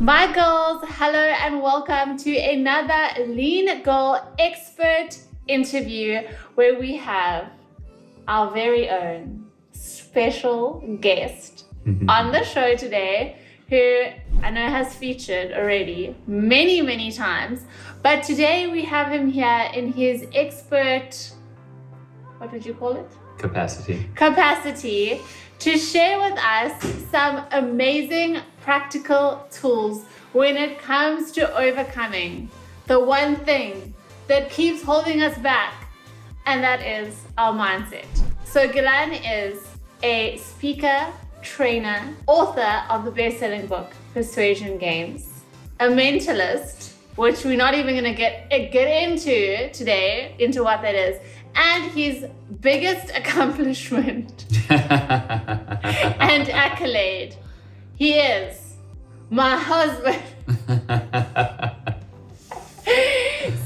My girls, hello and welcome to another Lean Girl expert interview where we have our very own special guest on the show today who I know has featured already many times, but today we have him here in his expert, what would you call it? Capacity to share with us some amazing practical tools when it comes to overcoming the one thing that keeps holding us back, and that is our mindset. So Gilan is a speaker, trainer, author of the best-selling book, Persuasion Games, a mentalist, which we're not even gonna get into today, into what that is, and his biggest accomplishment and accolade, he is my husband.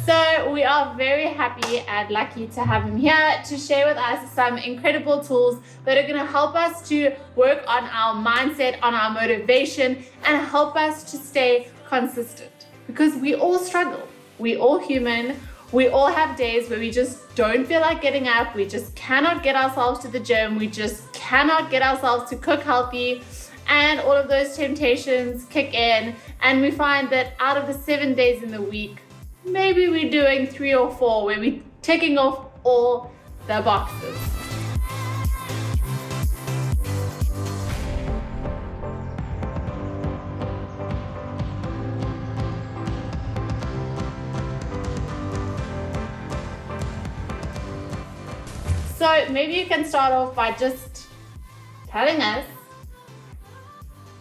So we are very happy and lucky to have him here to share with us some incredible tools that are going to help us to work on our mindset, on our motivation, and help us to stay consistent. Because we all struggle. We all human. We all have days where we just don't feel like getting up. We just cannot get ourselves to the gym. We just cannot get ourselves to cook healthy. And all of those temptations kick in. And we find that out of the 7 days in the week, maybe we're doing 3 or 4 where we're ticking off all the boxes. So maybe you can start off by just telling us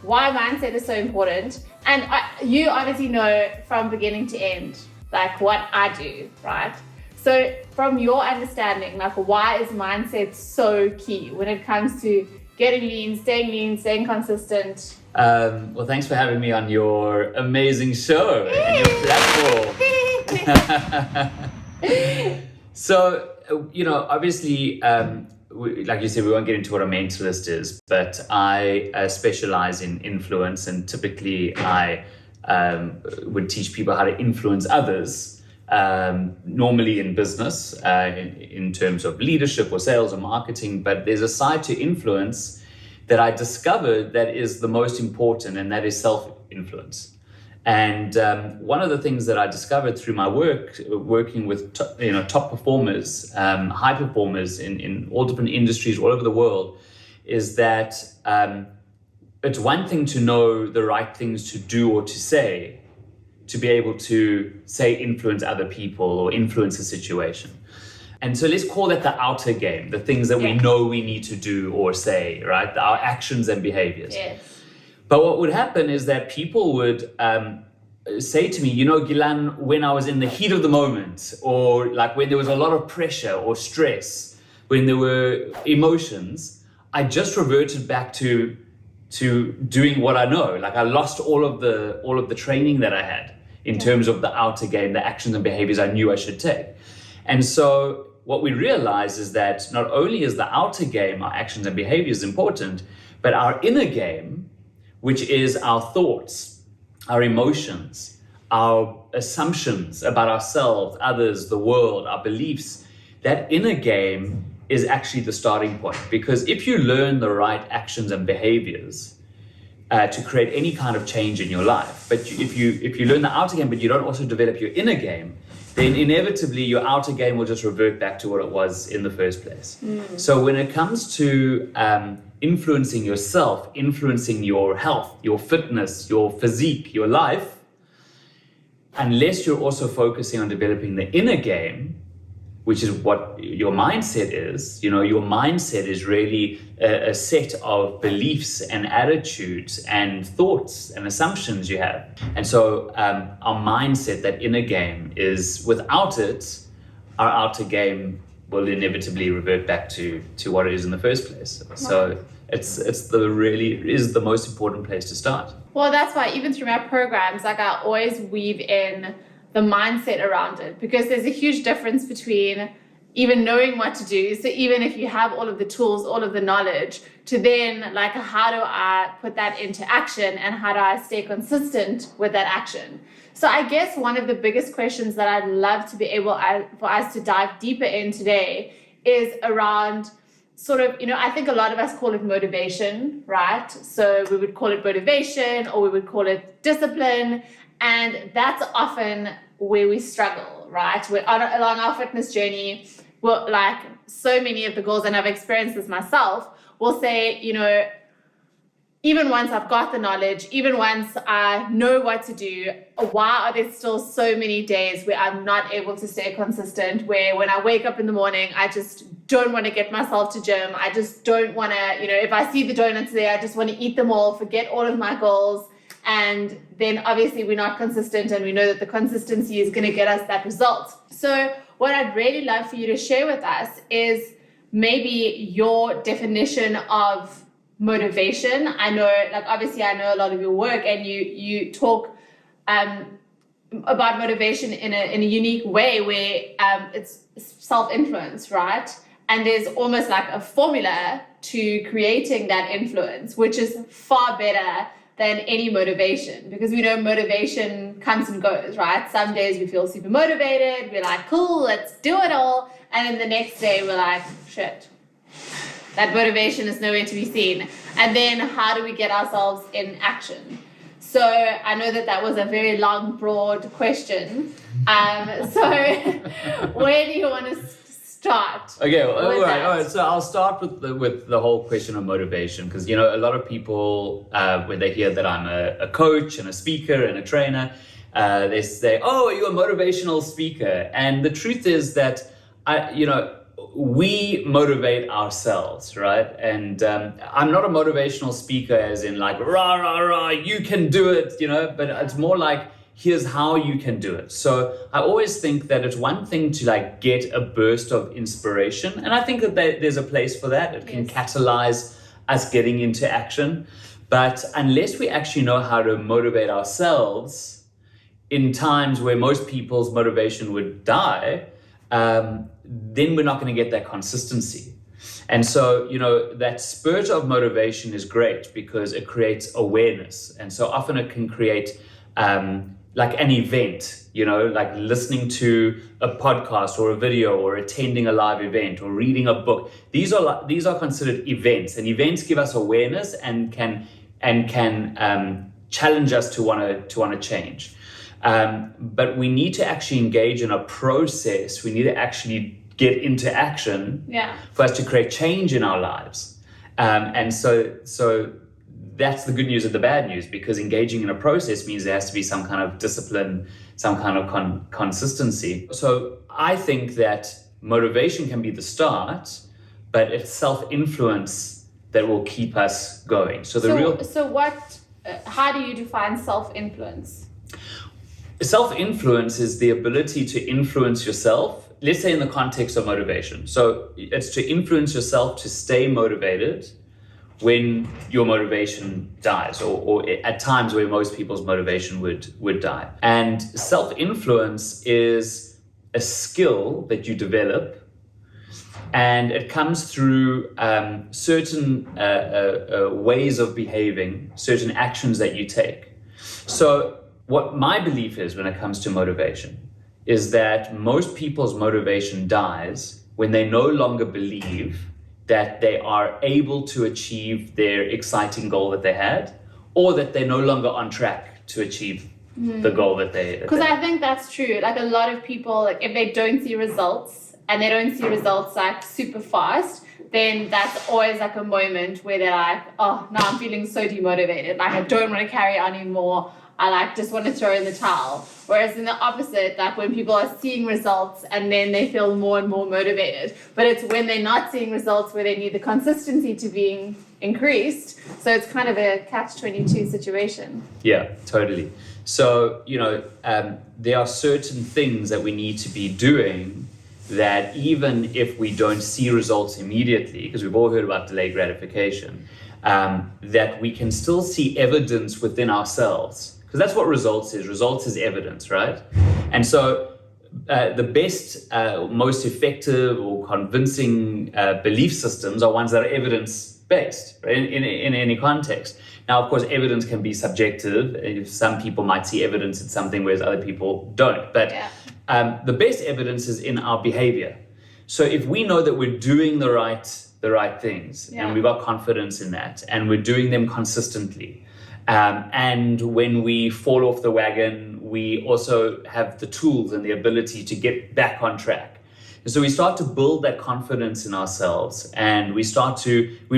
why mindset is so important. And you obviously know from beginning to end, like what I do, right? So from your understanding, like why is mindset so key when it comes to getting lean, staying consistent? Well, thanks for having me on your amazing show and your platform. So, obviously, like you said, we won't get into what a mentalist is, but I specialize in influence, and typically I would teach people how to influence others, normally in business, in terms of leadership or sales or marketing. But there's a side to influence that I discovered that is the most important, and that is self-influence. And one of the things that I discovered through my work, working with top performers, high performers in all different industries all over the world, is that it's one thing to know the right things to do or to say, to be able to say influence other people or influence a situation. And so let's call that the outer game, the things that we know we need to do or say, right? Our actions and behaviors. Yes. But what would happen is that people would say to me, Gilan, when I was in the heat of the moment, or like when there was a lot of pressure or stress, when there were emotions, I just reverted back to doing what I know. Like I lost all of the training that I had in terms of the outer game, the actions and behaviors I knew I should take. And so what we realize is that not only is the outer game, our actions and behaviors important, but our inner game, which is our thoughts, our emotions, our assumptions about ourselves, others, the world, our beliefs, that inner game is actually the starting point. Because if you learn the right actions and behaviors to create any kind of change in your life, but if you learn the outer game, but you don't also develop your inner game, then inevitably your outer game will just revert back to what it was in the first place. So when it comes to influencing yourself, influencing your health, your fitness, your physique, your life, unless you're also focusing on developing the inner game, which is what your mindset is, your mindset is really a set of beliefs and attitudes and thoughts and assumptions you have. And so our mindset, that inner game, is without it, our outer game will inevitably revert back to what it is in the first place. So it's the most important place to start. Well, that's why even through my programs, like I always weave in the mindset around it, because there's a huge difference between even knowing what to do. So even if you have all of the tools, all of the knowledge, to then like, how do I put that into action and how do I stay consistent with that action? So I guess one of the biggest questions that I'd love to be able for us to dive deeper in today is around sort of, I think a lot of us call it motivation, right? So we would call it motivation or we would call it discipline. And that's often where we struggle, right? We're along our fitness journey. Well, like so many of the girls, and I've experienced this myself, will say, even once I've got the knowledge, even once I know what to do, why are there still so many days where I'm not able to stay consistent, where when I wake up in the morning, I just don't want to get myself to gym. I just don't want to, if I see the donuts there, I just want to eat them all, forget all of my goals. And then obviously we're not consistent, and we know that the consistency is going to get us that result. So what I'd really love for you to share with us is maybe your definition of motivation. I know, obviously I know a lot of your work, and you talk about motivation in a unique way where it's self-influence, right? And there's almost like a formula to creating that influence, which is far better than any motivation, because we know motivation comes and goes, right? Some days we feel super motivated, we're like, cool, let's do it all. And then the next day we're like, shit, that motivation is nowhere to be seen. And then how do we get ourselves in action? So I know that was a very long, broad question. So where do you want to start? Okay, all right. So I'll start with the whole question of motivation, because a lot of people when they hear that I'm a coach and a speaker and a trainer, they say, "Oh, are you a motivational speaker?" And the truth is that we motivate ourselves, right? And I'm not a motivational speaker as in like rah rah rah, you can do it, but it's more like, here's how you can do it. So I always think that it's one thing to like get a burst of inspiration. And I think that there's a place for that. It can catalyze us getting into action. But unless we actually know how to motivate ourselves in times where most people's motivation would die, then we're not going to get that consistency. And so, that spurt of motivation is great because it creates awareness. And so often it can create like an event, like listening to a podcast or a video or attending a live event or reading a book. These are considered events, and events give us awareness and can challenge us to want to change. But we need to actually engage in a process. We need to actually get into action for us to create change in our lives. And so that's the good news and the bad news, because engaging in a process means there has to be some kind of discipline, some kind of consistency. So I think that motivation can be the start, but it's self-influence that will keep us going. How do you define self-influence? Self-influence is the ability to influence yourself, let's say in the context of motivation. So it's to influence yourself to stay motivated when your motivation dies, or at times where most people's motivation would die. And self-influence is a skill that you develop, and it comes through certain ways of behaving, certain actions that you take. So what my belief is when it comes to motivation is that most people's motivation dies when they no longer believe that they are able to achieve their exciting goal that they had, or that they're no longer on track to achieve the goal that they... Because I think that's true. Like a lot of people, like if they don't see results, and they don't see results like super fast, then that's always like a moment where they're like, oh, now I'm feeling so demotivated. Like I don't want to carry on anymore. I just want to throw in the towel. Whereas in the opposite, like when people are seeing results and then they feel more and more motivated. But it's when they're not seeing results where they need the consistency to being increased. So it's kind of a catch-22 situation. Yeah, totally. So, there are certain things that we need to be doing that even if we don't see results immediately, because we've all heard about delayed gratification, that we can still see evidence within ourselves. Because that's what results is. Results is evidence, right? And so the best, most effective or convincing belief systems are ones that are evidence-based, right? In any context. Now, of course, evidence can be subjective. Some people might see evidence in something whereas other people don't. But the best evidence is in our behavior. So if we know that we're doing the right things and we've got confidence in that and we're doing them consistently, and when we fall off the wagon, we also have the tools and the ability to get back on track. And so we start to build that confidence in ourselves, and we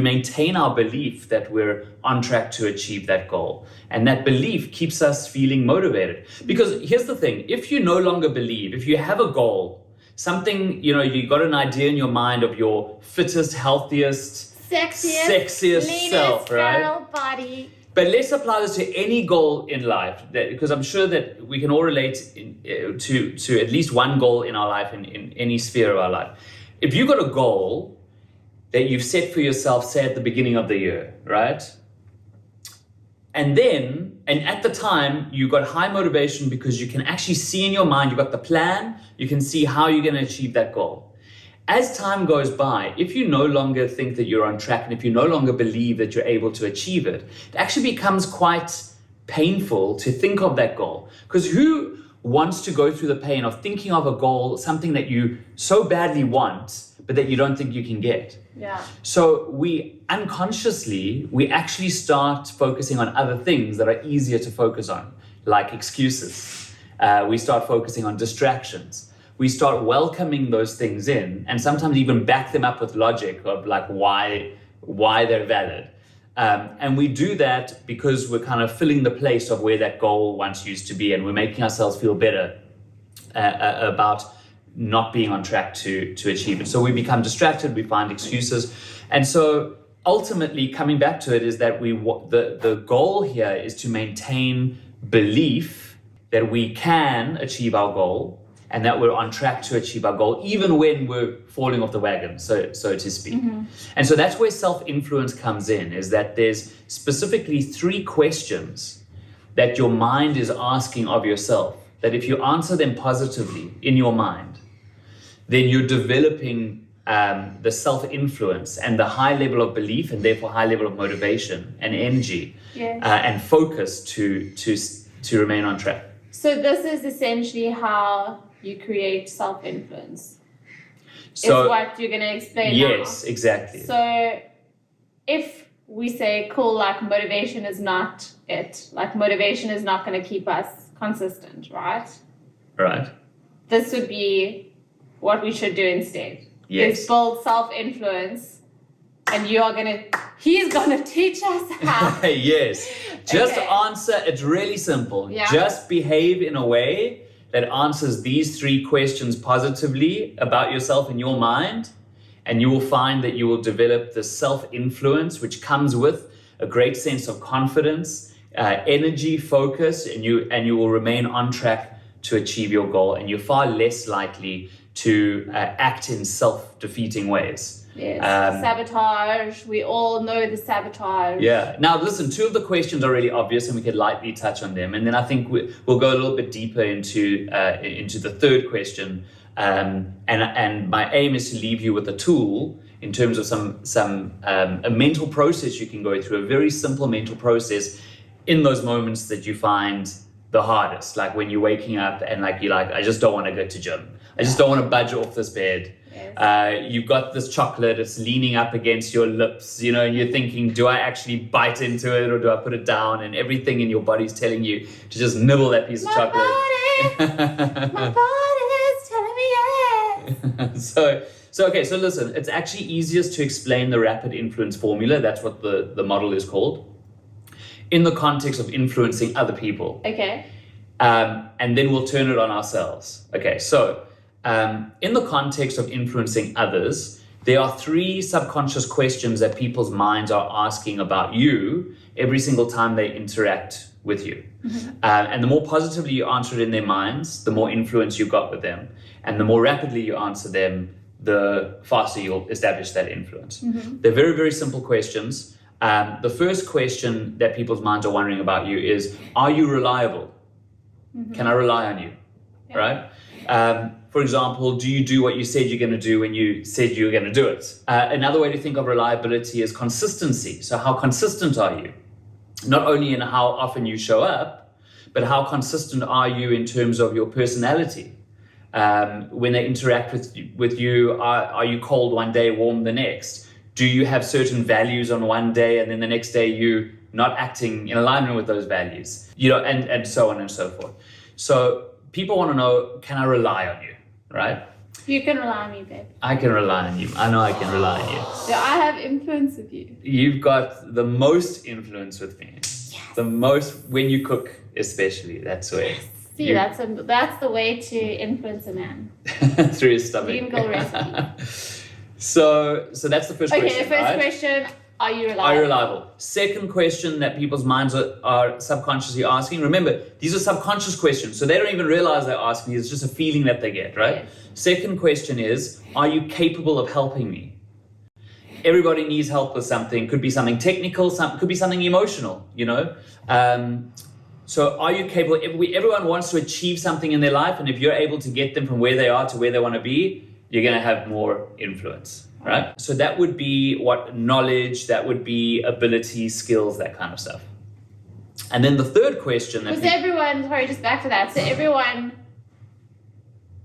maintain our belief that we're on track to achieve that goal. And that belief keeps us feeling motivated. Because here's the thing, if you no longer believe, if you have a goal, something, you got an idea in your mind of your fittest, healthiest, sexiest self, right? Body. But let's apply this to any goal in life, because I'm sure that we can all relate to at least one goal in our life, in any sphere of our life. If you've got a goal that you've set for yourself, say at the beginning of the year, right? And at the time, you got high motivation because you can actually see in your mind, you've got the plan, you can see how you're going to achieve that goal. As time goes by, if you no longer think that you're on track and if you no longer believe that you're able to achieve it, it actually becomes quite painful to think of that goal. Because who wants to go through the pain of thinking of a goal, something that you so badly want, but that you don't think you can get? Yeah. So we actually start focusing on other things that are easier to focus on, like excuses. We start focusing on distractions. We start welcoming those things in and sometimes even back them up with logic of like why they're valid. And we do that because we're kind of filling the place of where that goal once used to be, and we're making ourselves feel better about not being on track to achieve it. So we become distracted, we find excuses. And so ultimately coming back to it is that the goal here is to maintain belief that we can achieve our goal and that we're on track to achieve our goal, even when we're falling off the wagon, so to speak. Mm-hmm. And so that's where self-influence comes in, is that there's specifically 3 questions that your mind is asking of yourself, that if you answer them positively in your mind, then you're developing the self-influence and the high level of belief and therefore high level of motivation and energy and focus to remain on track. So this is essentially how you create self-influence. So is what you're going to explain now. Yes, exactly. So if we say, cool, like motivation is not it, like motivation is not going to keep us consistent, right? Right. This would be what we should do instead. Yes. Is build self-influence, and he's going to teach us how. Yes. Just answer, it's really simple. Yeah. Just behave in a way that answers these 3 questions positively about yourself in your mind, and you will find that you will develop the self-influence, which comes with a great sense of confidence, energy, focus, and you will remain on track to achieve your goal, and you're far less likely to act in self-defeating ways. Yes, sabotage. We all know the sabotage. Yeah. Now, listen, 2 of the questions are really obvious, and we can lightly touch on them. And then I think we'll go a little bit deeper into the 3rd question. And my aim is to leave you with a tool in terms of a mental process you can go through, a very simple mental process in those moments that you find the hardest, like when you're waking up and you're like, I just don't want to go to gym. I just don't want to budge off this bed. Yes. You've got this chocolate, it's leaning up against your lips, and you're thinking, do I actually bite into it or do I put it down? And everything in your body's telling you to just nibble that piece of chocolate. My body is telling me yes. So listen, it's actually easiest to explain the rapid influence formula. That's what the model is called, in the context of influencing other people. Okay. And then we'll turn it on ourselves. Okay, so in the context of influencing others, there are 3 subconscious questions that people's minds are asking about you every single time they interact with you. Mm-hmm. And the more positively you answer it in their minds, the more influence you've got with them. And the more rapidly you answer them, the faster you'll establish that influence. Mm-hmm. They're very, very simple questions. The first question that people's minds are wondering about you is, are you reliable? Mm-hmm. Can I rely on you? Yeah. Right? For example, do you do what you said you're going to do when you said you were going to do it? Another way to think of reliability is consistency. So how consistent are you? Not only in how often you show up, but how consistent are you in terms of your personality? When they interact with you, are you cold one day, warm the next? Do you have certain values on one day and then the next day you not acting in alignment with those values? And so on and so forth. So people want to know, can I rely on you, right? You can rely on me, babe. I can rely on you. I know I can rely on you. So I have influence with you. You've got the most influence with me. Yes. The most when you cook, especially. That's where. See, that's the way to influence a man. Through his stomach. Vegan recipe. So that's the first question. Okay, the first right? question, are you reliable? Are you reliable? Second question that people's minds are subconsciously asking. Remember, these are subconscious questions, so they don't even realize they're asking. It's just a feeling that they get, right? Yes. Second question is, are you capable of helping me? Everybody needs help with something. Could be something technical, could be something emotional, So are you capable? Everyone wants to achieve something in their life, and if you're able to get them from where they are to where they want to be, you're going to have more influence, right? So that would be what knowledge, that would be ability, skills, that kind of stuff. And then the third question that just back to that. So everyone,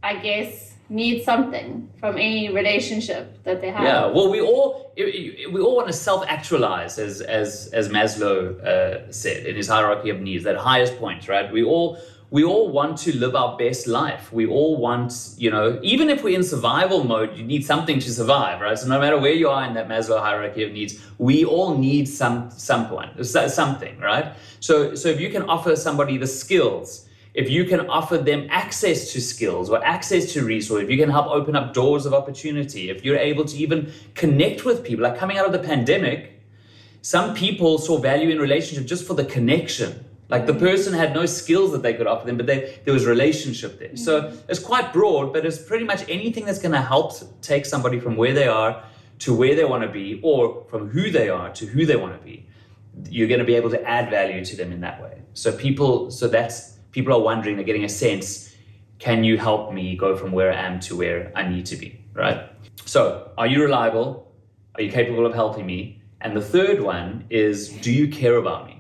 I guess, needs something from any relationship that they have. Yeah, well, we all want to self-actualize, as Maslow said in his hierarchy of needs, that highest point, right? We all want to live our best life. We all want, even if we're in survival mode, you need something to survive, right? So no matter where you are in that Maslow hierarchy of needs, we all need something, right? So if you can offer somebody the skills, if you can offer them access to skills or access to resources, if you can help open up doors of opportunity, if you're able to even connect with people, like coming out of the pandemic, some people saw value in relationship just for the connection. Like the person had no skills that they could offer them, but there was relationship there. So it's quite broad, but it's pretty much anything that's going to help take somebody from where they are to where they want to be, or from who they are to who they want to be. You're going to be able to add value to them in that way. People are wondering, they're getting a sense, can you help me go from where I am to where I need to be, right? So are you reliable? Are you capable of helping me? And the third one is, do you care about me?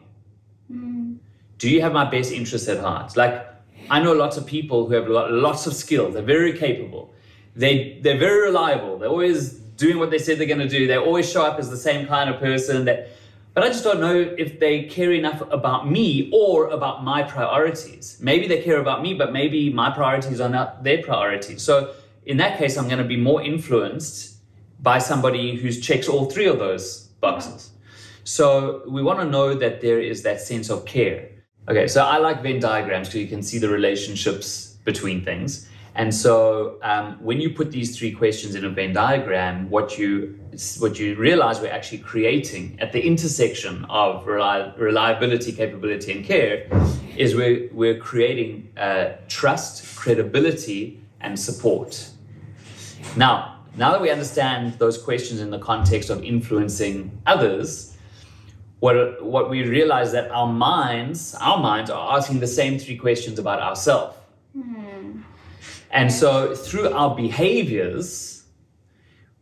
Do you have my best interests at heart? Like, I know lots of people who have lots of skills. They're very capable. They're very reliable. They're always doing what they said they're going to do. They always show up as the same kind of person. But I just don't know if they care enough about me or about my priorities. Maybe they care about me, but maybe my priorities are not their priorities. So in that case, I'm going to be more influenced by somebody who checks all three of those boxes. So we want to know that there is that sense of care. Okay, so I like Venn diagrams because you can see the relationships between things. And so when you put these three questions in a Venn diagram, what you realize we're actually creating at the intersection of reliability, capability, and care is we're creating trust, credibility, and support. Now that we understand those questions in the context of influencing others, what we realize that our minds are asking the same three questions about ourselves. And so through our behaviors,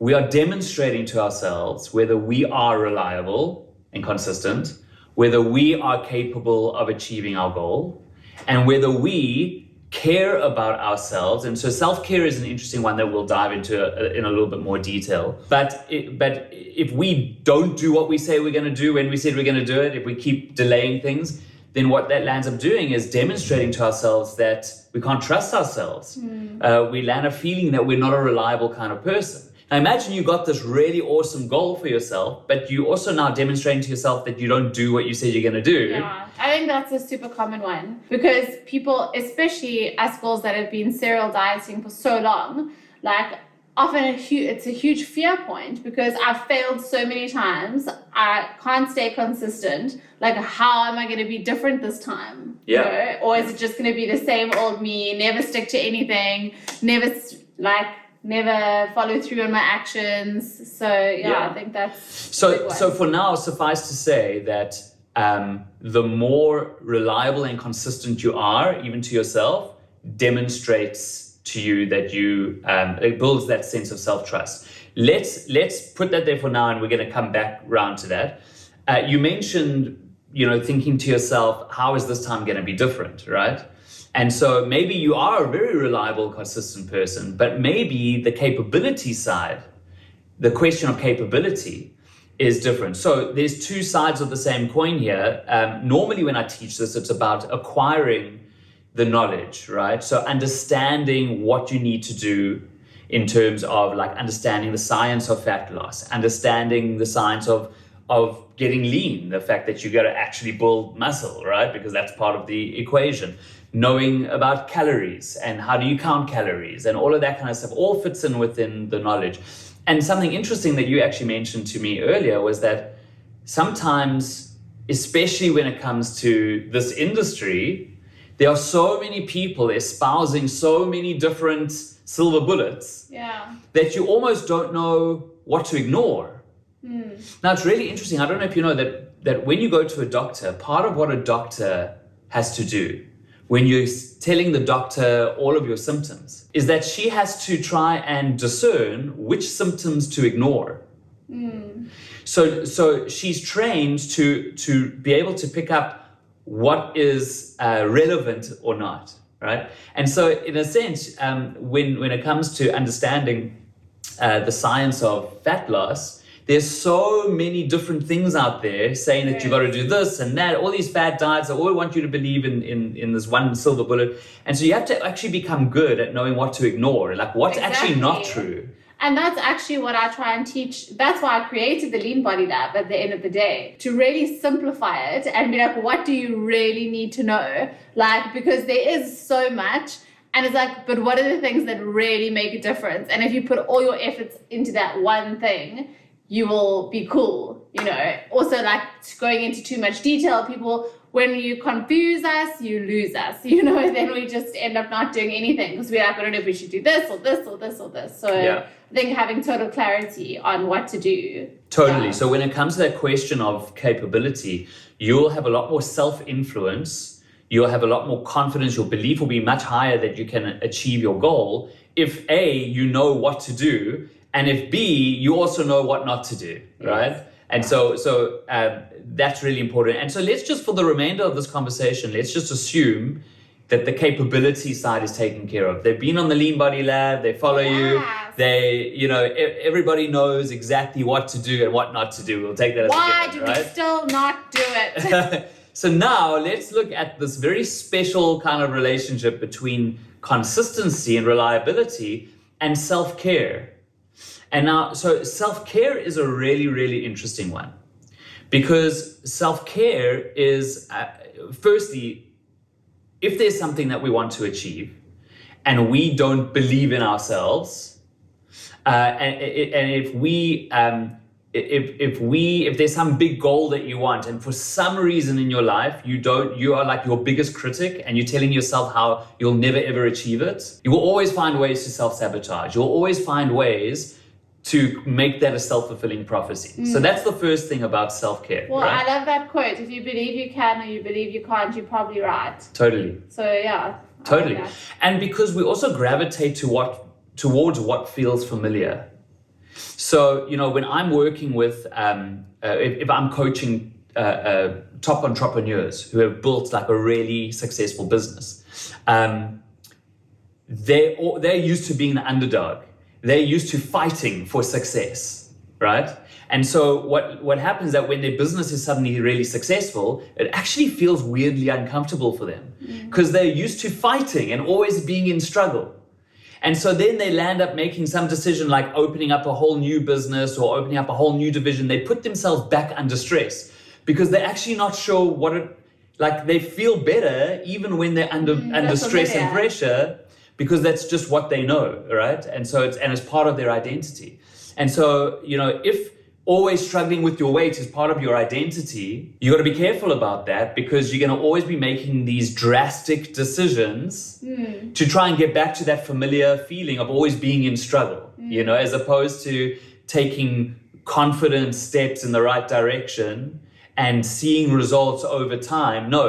we are demonstrating to ourselves whether we are reliable and consistent, whether we are capable of achieving our goal, and whether we care about ourselves. And so self-care is an interesting one that we'll dive into in a little bit more detail. But if we don't do what we say we're going to do when we said we're going to do it, if we keep delaying things, then what that lands up doing is demonstrating to ourselves that we can't trust ourselves. We land up feeling that we're not a reliable kind of person. Now imagine you got this really awesome goal for yourself, but you also now demonstrating to yourself that you don't do what you said you're going to do. Yeah, I think that's a super common one because people, especially us girls that have been serial dieting for so long, like often it's a huge fear point because I've failed so many times. I can't stay consistent. Like, how am I going to be different this time? Yeah. Or is it just going to be the same old me, never stick to anything, never follow through on my actions? So I think that's so for now, suffice to say that the more reliable and consistent you are, even to yourself, demonstrates to you that you it builds that sense of self-trust. Let's put that there for now, and we're going to come back round to that. You mentioned, thinking to yourself, how is this time going to be different, right? And so maybe you are a very reliable, consistent person, but maybe the capability side, the question of capability, is different. So there's two sides of the same coin here. Normally when I teach this, it's about acquiring the knowledge, right? So understanding what you need to do in terms of like understanding the science of fat loss, understanding the science of getting lean, the fact that you got to actually build muscle, right? Because that's part of the equation. Knowing about calories and how do you count calories and all of that kind of stuff all fits in within the knowledge. And something interesting that you actually mentioned to me earlier was that sometimes, especially when it comes to this industry, there are so many people espousing so many different silver bullets that you almost don't know what to ignore. Now, it's really interesting. I don't know if you know that when you go to a doctor, part of what a doctor has to do when you're telling the doctor all of your symptoms is that she has to try and discern which symptoms to ignore. So she's trained to be able to pick up what is relevant or not, right? And so in a sense, when it comes to understanding the science of fat loss, there's so many different things out there saying that you got to do this and that, all these fad diets that all want you to believe in this one silver bullet. And so you have to actually become good at knowing what to ignore, like what's actually not true. And that's actually what I try and teach. That's why I created the Lean Body Lab at the end of the day, to really simplify it and be like, what do you really need to know? Like, because there is so much. And it's like, but what are the things that really make a difference? And if you put all your efforts into that one thing, you will be cool, Also, like going into too much detail, people, when you confuse us, you lose us, then we just end up not doing anything because we're like, I don't know if we should do this or this or this or this. So I think having total clarity on what to do. Totally. Yeah. So when it comes to that question of capability, you'll have a lot more self-influence. You'll have a lot more confidence. Your belief will be much higher that you can achieve your goal if A, you know what to do, and if B, you also know what not to do, right? And so that's really important. And so let's just, for the remainder of this conversation, let's just assume that the capability side is taken care of. They've been on the Lean Body Lab, they follow you, they, everybody knows exactly what to do and what not to do. We'll take that as a given, right? Why do we still not do it? So now let's look at this very special kind of relationship between consistency and reliability and self-care. And now, so self-care is a really, really interesting one, because self-care is, firstly, if there's something that we want to achieve and we don't believe in ourselves, and if there's some big goal that you want, and for some reason in your life you are like your biggest critic and you're telling yourself how you'll never ever achieve it, you will always find ways to self-sabotage. You'll always find ways to make that a self-fulfilling prophecy. So that's the first thing about self-care. Well, right? I love that quote. If you believe you can or you believe you can't, you're probably right. Totally. So yeah. Totally. Like and because we also gravitate towards what feels familiar. So, when I'm working with, if I'm coaching top entrepreneurs who have built like a really successful business, they're used to being the underdog. They're used to fighting for success, right? And so what happens that when their business is suddenly really successful, it actually feels weirdly uncomfortable for them because they're used to fighting and always being in struggle. And so then they land up making some decision like opening up a whole new business or opening up a whole new division. They put themselves back under stress because they're actually not sure they feel better even when they're under stress and pressure, because that's just what they know, right? And so it's part of their identity. And so, if always struggling with your weight is part of your identity, you got to be careful about that, because you're going to always be making these drastic decisions to try and get back to that familiar feeling of always being in struggle, as opposed to taking confident steps in the right direction and seeing results over time. No,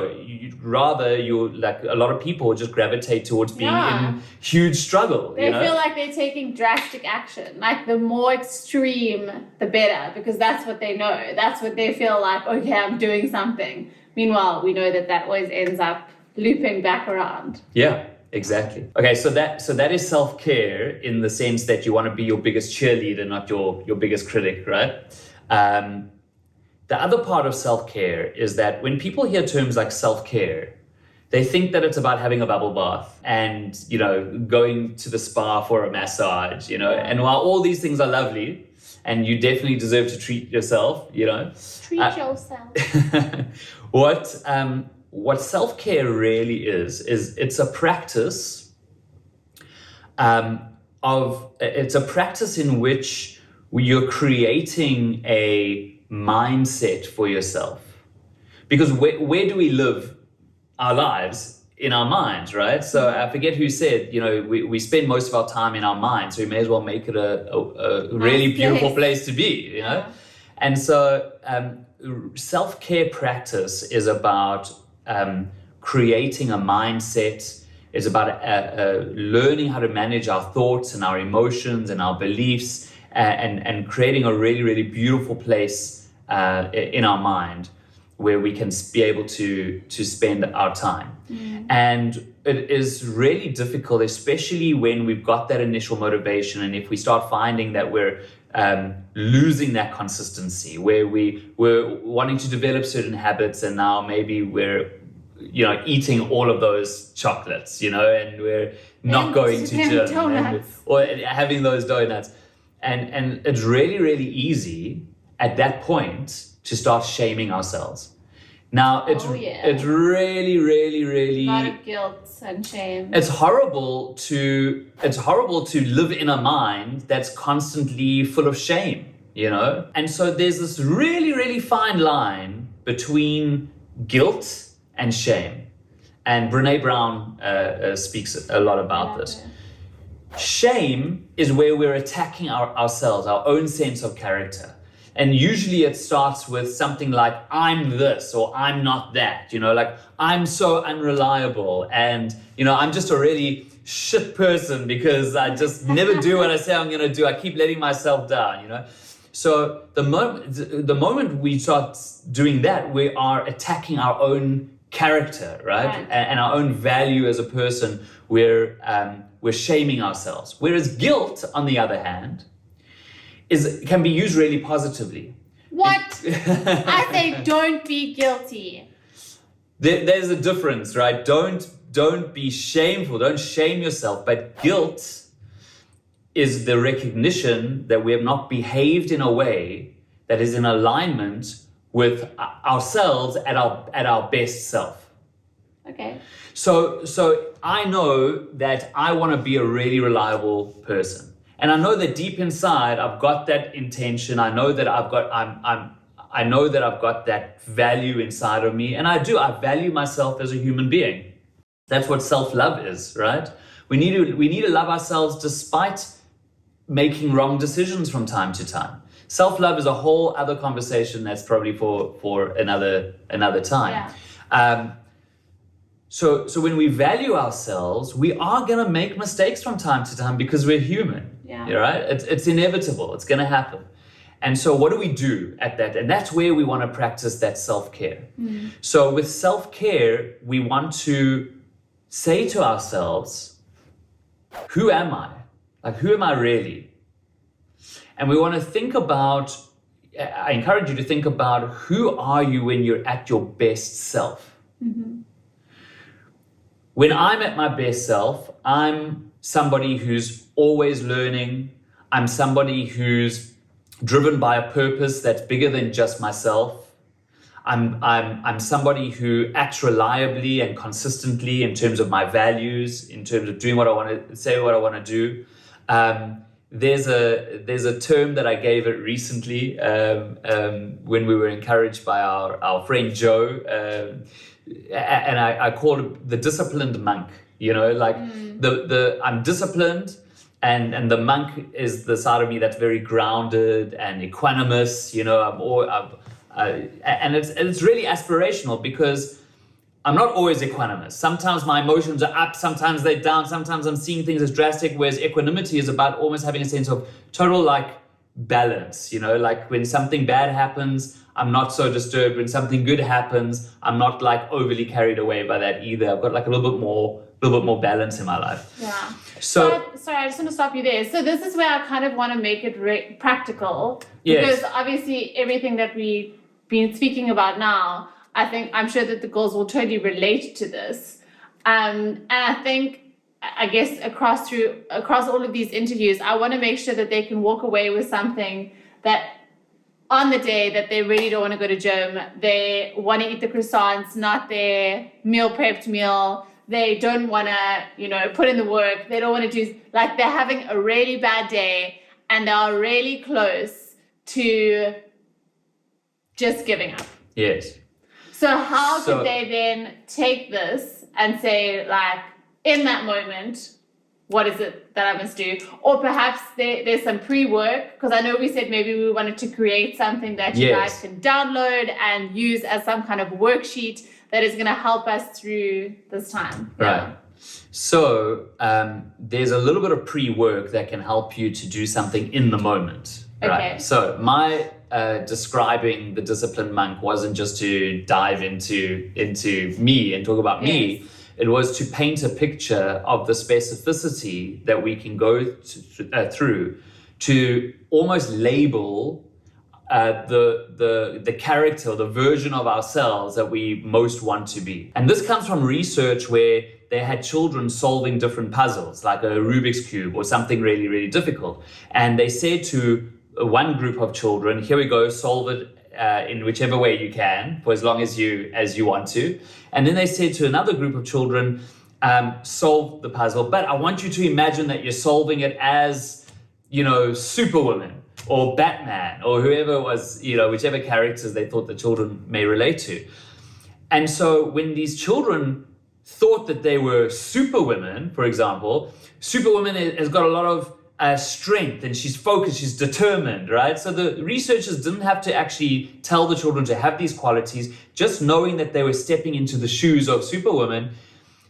you're like a lot of people just gravitate towards being in huge struggle. They feel like they're taking drastic action. Like the more extreme, the better, because that's what they know. That's what they feel like, okay, I'm doing something. Meanwhile, we know that always ends up looping back around. Yeah, exactly. Okay, so that is self-care in the sense that you want to be your biggest cheerleader, not your biggest critic, right? The other part of self-care is that when people hear terms like self-care, they think that it's about having a bubble bath and, going to the spa for a massage, and while all these things are lovely and you definitely deserve to treat yourself, Treat yourself. What self-care really is it's a practice it's a practice in which you're creating a mindset for yourself. Because where do we live our lives? In our minds, right? So I forget who said, we spend most of our time in our minds, so we may as well make it a really beautiful place to be, Yeah. And so self-care practice is about creating a mindset. It's about learning how to manage our thoughts and our emotions and our beliefs and creating a really, really beautiful place in our mind where we can be able to spend our time. And it is really difficult, especially when we've got that initial motivation, and if we start finding that we're losing that consistency, where we're wanting to develop certain habits and now maybe we're eating all of those chocolates, and we're not going to gym or having those donuts. And it's really, really easy at that point to start shaming ourselves. Now, it's really, really, really... A lot of guilt and shame. It's horrible to live in a mind that's constantly full of shame, And so there's this really, really fine line between guilt and shame. And Brené Brown speaks a lot about this. Shame is where we're attacking ourselves, our own sense of character. And usually it starts with something like, I'm this or I'm not that, like I'm so unreliable and, I'm just a really shit person because I just never do what I say I'm going to do. I keep letting myself down, So the moment we start doing that, we are attacking our own character, right? And our own value as a person. We're shaming ourselves. Whereas guilt, on the other hand, can be used really positively. What? I say don't be guilty. There's a difference, right? Don't be shameful. Don't shame yourself. But guilt is the recognition that we have not behaved in a way that is in alignment with ourselves at our best self. Okay. So I know that I want to be a really reliable person. And I know that deep inside, I've got that intention. I know that I've got that value inside of me. And I value myself as a human being. That's what self-love is, right? We need to love ourselves despite making wrong decisions from time to time. Self-love is a whole other conversation that's probably for another time. Yeah. So when we value ourselves, we are going to make mistakes from time to time because we're human. Yeah. Right? It's inevitable. It's going to happen. And so what do we do at that? And that's where we want to practice that self-care. So with self-care, we want to say to ourselves, who am I? Like, who am I really? And we want to think about, I encourage you to think about, who are you when you're at your best self? When I'm at my best self, I'm somebody who's always learning. I'm somebody who's driven by a purpose that's bigger than just myself. I'm somebody who acts reliably and consistently in terms of my values, in terms of doing what I want to say, what I want to do. There's a term that I gave it recently when we were encouraged by our friend Joe. And I call it the disciplined monk, I'm disciplined and the monk is the side of me that's very grounded and equanimous, and it's really aspirational because I'm not always equanimous. Sometimes my emotions are up, sometimes they're down, sometimes I'm seeing things as drastic, whereas equanimity is about almost having a sense of total like balance, like when something bad happens, I'm not so disturbed. When something good happens, I'm not like overly carried away by that either. I've got like a little bit more balance in my life. Yeah. So sorry, I just want to stop you there. So this is where I kind of want to make it practical. Yes. Because obviously everything that we've been speaking about now, I'm sure that the girls will totally relate to this. And I guess across all of these interviews, I want to make sure that they can walk away with something that on the day that they really don't want to go to gym, they want to eat the croissants, not their meal prepped meal. They don't want to, put in the work. They don't want to do, like they're having a really bad day and they are really close to just giving up. yes. So how could they then take this and say, like, in that moment, what is it that I must do? Or perhaps there's some pre-work, because I know we said maybe we wanted to create something that you guys can download and use as some kind of worksheet that is going to help us through this time. Right. So there's a little bit of pre-work that can help you to do something in the moment. Right. Okay. So my describing the disciplined monk wasn't just to dive into me and talk about me. It was to paint a picture of the specificity that we can go through to almost label the character, the version of ourselves that we most want to be. And this comes from research where they had children solving different puzzles, like a Rubik's Cube or something really, really difficult. And they said to one group of children, here we go, solve it in whichever way you can, for as long as you want to. And then they said to another group of children, solve the puzzle, but I want you to imagine that you're solving it as, Superwoman or Batman or whoever was, whichever characters they thought the children may relate to. And so when these children thought that they were Superwomen, for example, Superwoman has got a lot of strength and she's focused, she's determined, right? So the researchers didn't have to actually tell the children to have these qualities. Just knowing that they were stepping into the shoes of Superwoman,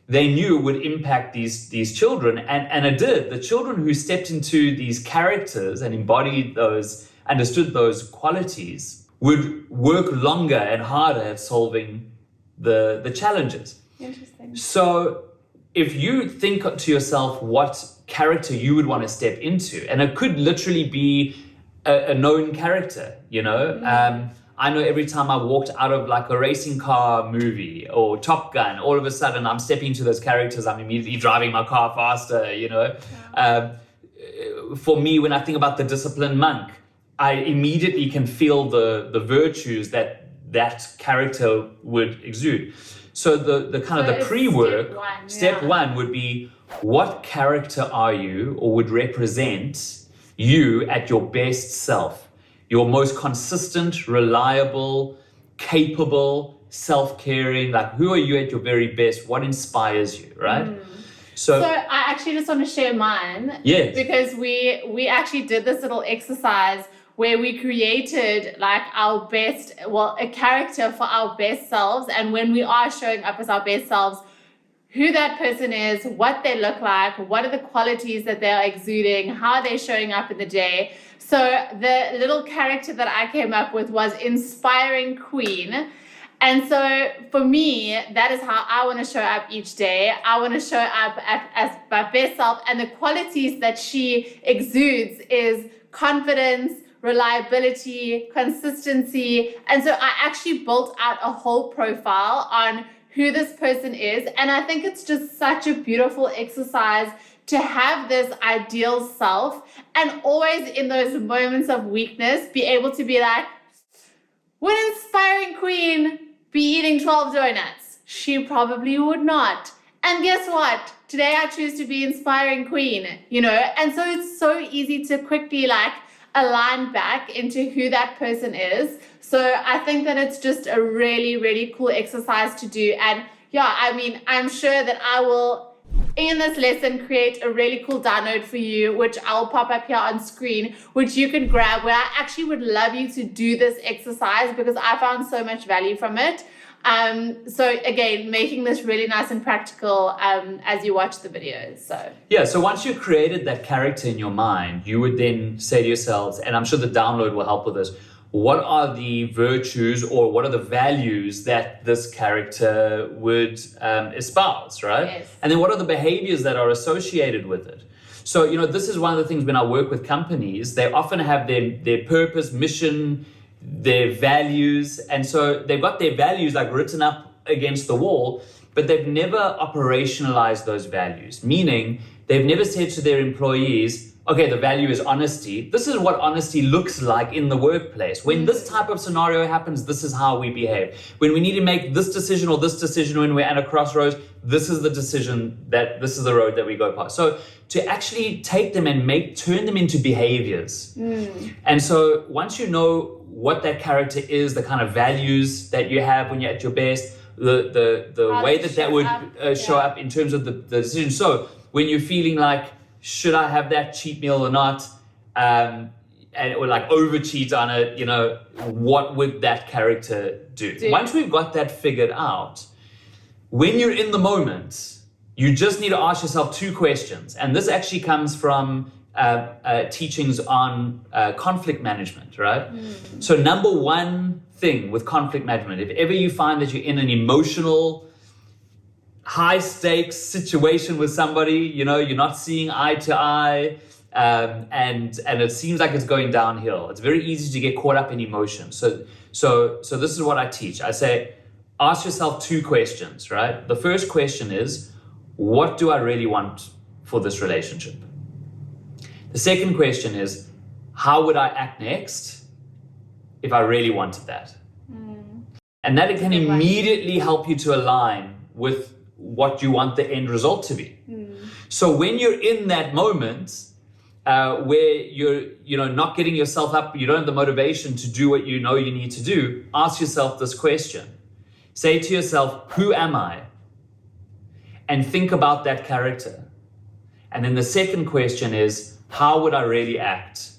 they knew would impact these children. And it did. The children who stepped into these characters and embodied those, understood those qualities, would work longer and harder at solving the challenges. Interesting. So if you think to yourself what character you would want to step into, and it could literally be a known character, I know every time I walked out of like a racing car movie or Top Gun, all of a sudden I'm stepping into those characters, I'm immediately driving my car faster, For me, when I think about the disciplined monk, I immediately can feel the virtues that character would exude. So the kind of the pre-work, step one would be, what character are you or would represent you at your best self? Your most consistent, reliable, capable, self-caring, like who are you at your very best? What inspires you, right? So I actually just want to share mine. Yes. Because we actually did this little exercise where we created like a character for our best selves. And when we are showing up as our best selves, who that person is, what they look like, what are the qualities that they're exuding, how they're showing up in the day. So the little character that I came up with was Inspiring Queen. And so for me, that is how I want to show up each day. I want to show up as my best self. And the qualities that she exudes is confidence, reliability, consistency. And so I actually built out a whole profile on who this person is. And I think it's just such a beautiful exercise to have this ideal self and always in those moments of weakness be able to be like, would Inspiring Queen be eating 12 donuts? She probably would not. And guess what? Today I choose to be Inspiring Queen, And so it's so easy to quickly like align back into who that person is. So I think that it's just a really, really cool exercise to do. And yeah, I mean, I'm sure that I will in this lesson, create a really cool download for you, which I'll pop up here on screen, which you can grab, where I actually would love you to do this exercise because I found so much value from it. So again, making this really nice and practical as you watch the videos. So once you created that character in your mind, you would then say to yourselves, and I'm sure the download will help with this, what are the virtues or what are the values that this character would espouse, right? Yes. And then what are the behaviors that are associated with it? So, this is one of the things when I work with companies, they often have their purpose, mission, their values. And so they've got their values like written up against the wall, but they've never operationalized those values, meaning they've never said to their employees, okay, the value is honesty. This is what honesty looks like in the workplace. When this type of scenario happens, this is how we behave. When we need to make this decision or this decision when we're at a crossroads, this is the decision this is the road that we go past. So to actually take them and turn them into behaviors. And so once you know what that character is, the kind of values that you have when you're at your best, the way that would show up in terms of the decision. So when you're feeling like, should I have that cheat meal or not? Or like over cheat on it, what would that character do? Once we've got that figured out, when you're in the moment, you just need to ask yourself 2 questions. And this actually comes from teachings on conflict management, right? So number 1 thing with conflict management, if ever you find that you're in an emotional high stakes situation with somebody, you're not seeing eye to eye, and it seems like it's going downhill. It's very easy to get caught up in emotion. So this is what I teach. I say, ask yourself 2 questions, right? The first question is, what do I really want for this relationship? The second question is, how would I act next if I really wanted that? And that can immediately help you to align with what you want the end result to be. So when you're in that moment where you're not getting yourself up, you don't have the motivation to do what you know you need to do, ask yourself this question. Say to yourself, who am I? And think about that character. And then the second question is, how would I really act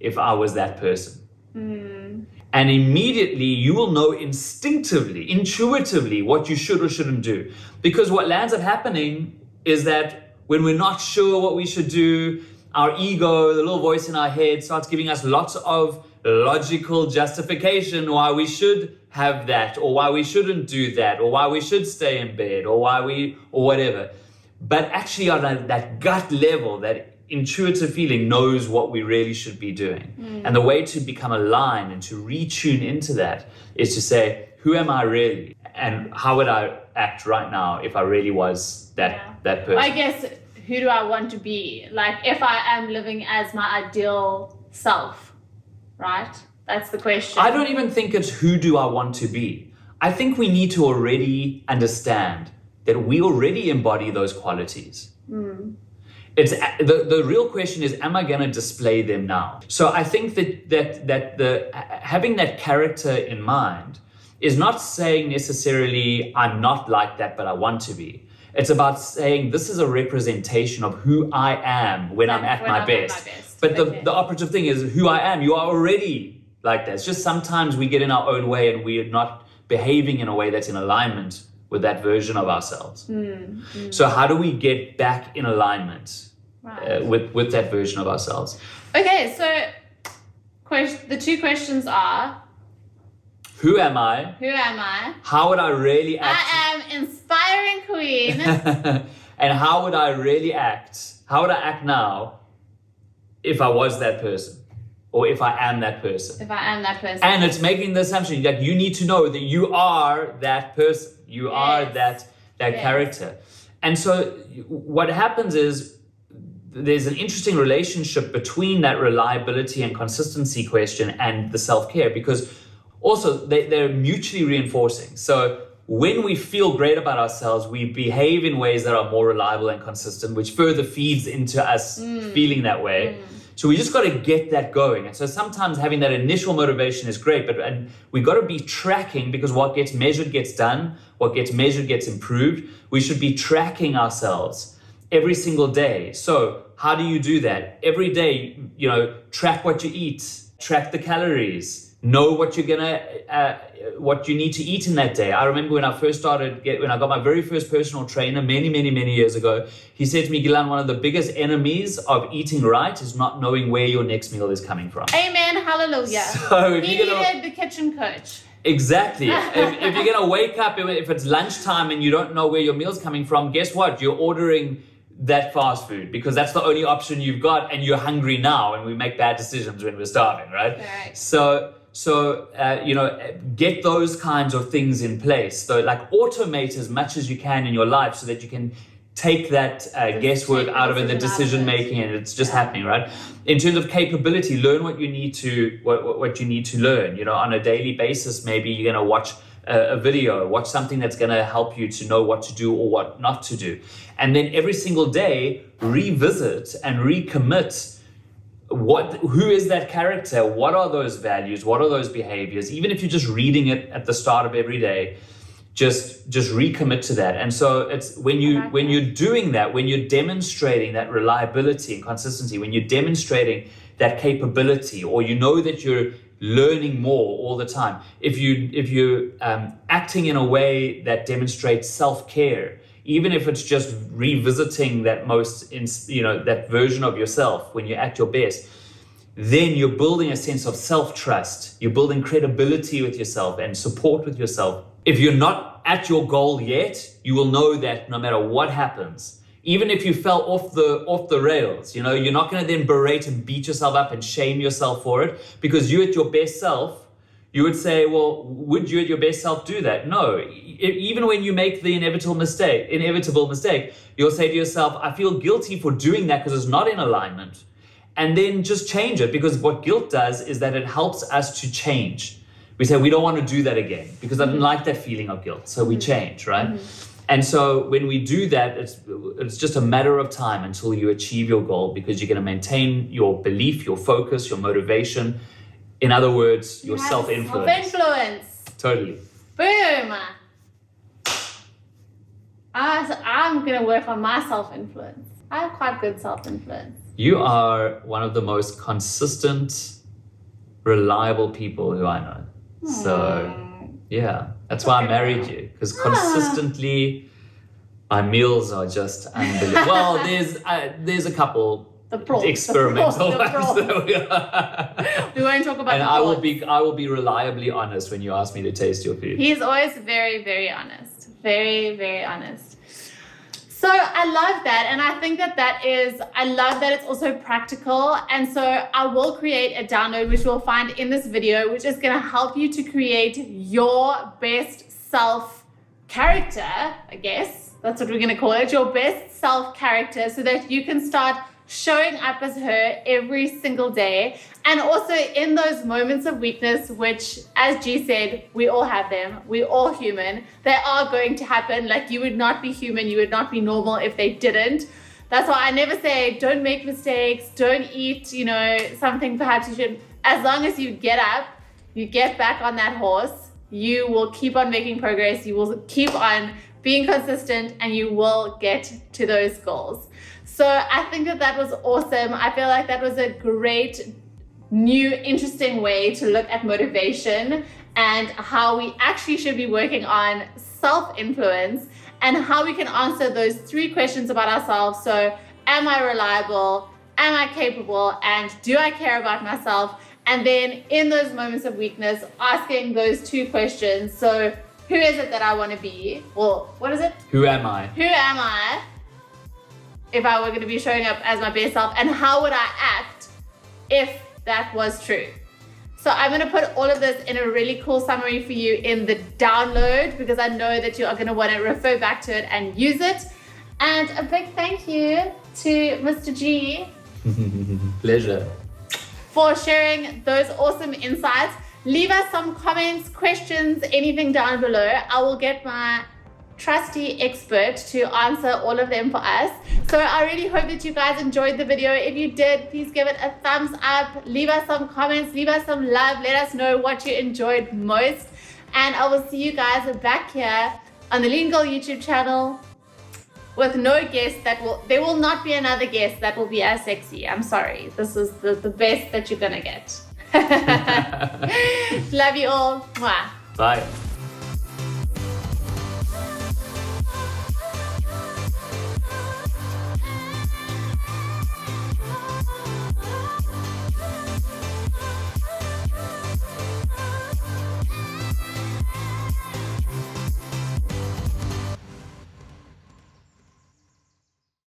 if I was that person? And immediately you will know instinctively, intuitively what you should or shouldn't do. Because what lands up happening is that when we're not sure what we should do, our ego, the little voice in our head, starts giving us lots of logical justification why we should have that, or why we shouldn't do that, or why we should stay in bed, or whatever. But actually on that gut level, that intuitive feeling knows what we really should be doing. And the way to become aligned and to retune into that is to say, who am I really? And how would I act right now if I really was that person? I guess, who do I want to be? Like, if I am living as my ideal self, right? That's the question. I don't even think it's who do I want to be. I think we need to already understand that we already embody those qualities. It's the real question is, am I going to display them now? So I think that having that character in mind is not saying necessarily I'm not like that, but I want to be. It's about saying this is a representation of who I am when I'm at my best. But the operative thing is who I am. You are already like that. It's just sometimes we get in our own way and we are not behaving in a way that's in alignment with that version of ourselves. So how do we get back in alignment with that version of ourselves? Okay, so the 2 questions are, who am I? Who am I? How would I really act? I am inspiring queen. And how would I really act? How would I act now if I was that person? Or if I am that person? If I am that person. And it's making the assumption that you need to know that you are that person. You are that character. And so what happens is there's an interesting relationship between that reliability and consistency question and the self-care, because also they're mutually reinforcing. So when we feel great about ourselves, we behave in ways that are more reliable and consistent, which further feeds into us feeling that way. So we just got to get that going. And so sometimes having that initial motivation is great, but we got to be tracking, because what gets measured gets done. What gets measured gets improved. We should be tracking ourselves every single day. So how do you do that? Every day, track what you eat, track the calories, know what you're what you need to eat in that day. I remember when I got my very first personal trainer many, many, many years ago, he said to me, Gilan, one of the biggest enemies of eating right is not knowing where your next meal is coming from. Amen, hallelujah. So he needed the kitchen coach. Exactly. if you're going to wake up, if it's lunchtime and you don't know where your meal's coming from, guess what? You're ordering that fast food because that's the only option you've got, and you're hungry now, and we make bad decisions when we're starving, right? Right. So get those kinds of things in place. So like automate as much as you can in your life so that you can take that guesswork out of it, the decision making, and it's just happening, right? In terms of capability, learn what you need to learn. On a daily basis, maybe you're going to watch a video, watch something that's going to help you to know what to do or what not to do. And then every single day, revisit and recommit. Who is that character? What are those values? What are those behaviors? Even if you're just reading it at the start of every day, just recommit to that. And so it's when you're doing that, when you're demonstrating that reliability and consistency, when you're demonstrating that capability, or that you're learning more all the time, if you're acting in a way that demonstrates self-care, even if it's just revisiting that that version of yourself when you're at your best, then you're building a sense of self-trust. You're building credibility with yourself and support with yourself. If you're not at your goal yet, you will know that no matter what happens, even if you fell off the rails, you're not going to then berate and beat yourself up and shame yourself for it, because you at your best self, you would say, well, would you at your best self do that? No. Even when you make the inevitable mistake, you'll say to yourself, I feel guilty for doing that because it's not in alignment. And then just change it, because what guilt does is that it helps us to change. We say, we don't want to do that again because I didn't like that feeling of guilt. So we change, right? Mm-hmm. And so when we do that, it's just a matter of time until you achieve your goal, because you're going to maintain your belief, your focus, your motivation. In other words, your self-influence. Self-influence. Totally. Boom. I'm going to work on my self-influence. I have quite good self-influence. You are one of the most consistent, reliable people who I know. So, yeah, that's why I married you, because consistently my meals are just unbelievable. Well, there's a couple experimental ones. We won't talk about. And I will be reliably honest when you ask me to taste your food. He's always very, very honest. Very, very honest. So I love that, and I think I love that it's also practical. And so I will create a download, which you'll find in this video, which is going to help you to create your best self character, I guess. That's what we're going to call it, your best self character, so that you can start showing up as her every single day. And also in those moments of weakness, which, as G said, we all have them, we're all human, they are going to happen. Like, you would not be human, you would not be normal if they didn't. That's why I never say don't make mistakes, don't eat something perhaps you should. As long as you get up, you get back on that horse, you will keep on making progress, you will keep on being consistent, and you will get to those goals. So I think that was awesome. I feel like that was a great, new, interesting way to look at motivation and how we actually should be working on self-influence and how we can answer those 3 questions about ourselves. So, am I reliable? Am I capable? And do I care about myself? And then in those moments of weakness, asking those 2 questions. So, who is it that I want to be? Well, what is it? Who am I? Who am I? If I were going to be showing up as my best self, and how would I act if that was true? So I'm going to put all of this in a really cool summary for you in the download, because I know that you are going to want to refer back to it and use it. And a big thank you to Mr. G. Pleasure. For sharing those awesome insights. Leave us some comments, questions, anything down below. I will get my trusty expert to answer all of them for us. So I really hope that you guys enjoyed the video. If you did, please give it a thumbs up, leave us some comments, leave us some love, let us know what you enjoyed most, and I will see you guys back here on the Lean Girl YouTube channel with no guest there will not be another guest that will be as sexy. I'm sorry, this is the best that you're gonna get. Love you all. Mwah. Bye.